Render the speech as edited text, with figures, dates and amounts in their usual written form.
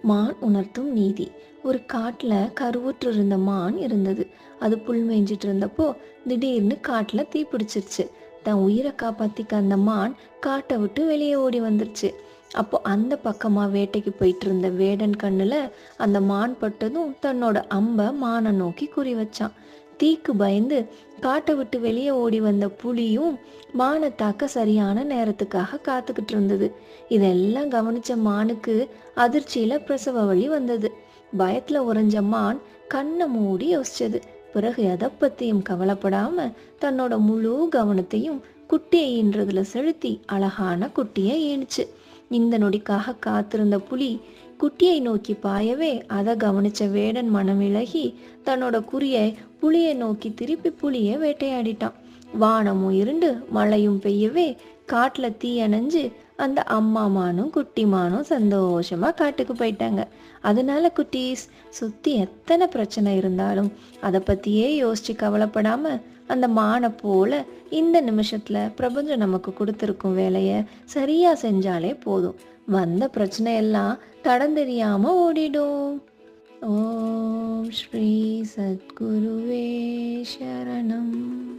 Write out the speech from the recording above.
மான் உணர்த்தும் நீதி. ஒரு காட்டுல கருவுற்று இருந்த மான் இருந்தது. அது புல் மேய்ஞ்சிட்டு இருந்தப்போ திடீர்னு காட்டுல தீ பிடிச்சிருச்சு. தன் உயிரை காப்பாத்திக்க அந்த மான் காட்டை விட்டு வெளியே ஓடி வந்துருச்சு. அப்போ அந்த பக்கமா வேட்டைக்கு போயிட்டு இருந்த வேடன் கண்ணுல அந்த மான் பட்டதும் தன்னோட அம்பை மானை நோக்கி குறி வச்சான். தீக்கு பயந்து காட்டை விட்டு வெளியே ஓடி வந்த புலியும் மானை தாக்க சரியான நேரத்துக்காக காத்துக்கிட்டு இருந்தது. இதெல்லாம் கவனிச்ச மானுக்கு அதிர்ச்சியில பிரசவ வழி வந்தது. பயத்துல உறைஞ்ச மான் கண்ணை மூடி யோசிச்சது. பிறகு எதை பத்தியும் கவலைப்படாம தன்னோட முழு கவனத்தையும் குட்டியை ஈன்றதுல செலுத்தி அழகான குட்டியை ஏணுச்சு. இந்த நொடிக்காக காத்திருந்த புலி குட்டியை நோக்கி பாயவே அதை கவனிச்ச வேடன் மனமிளகி தன்னோட குறியை புலியை நோக்கி திருப்பி புலியை வேட்டையாடிட்டான். வானமும் இருண்டு மழையும் பெய்யவே காட்டுல தீ அணைஞ்சு அந்த அம்மா மானும் குட்டி மானும் சந்தோஷமா காட்டுக்கு போயிட்டாங்க. அதனால குட்டீஸ், சுத்தி எத்தனை பிரச்சனை இருந்தாலும் அதை பத்தியே யோசிச்சு கவலைப்படாம அந்த மானை போல இந்த நிமிஷத்துல பிரபஞ்சம் நமக்கு கொடுத்துருக்கும் வேலைய சரியா செஞ்சாலே போதும். வந்த பிரச்சனை எல்லாம் தடம் தெரியாம ஓடிடும். ஓம் ஸ்ரீ சத்குருவே சரணம்.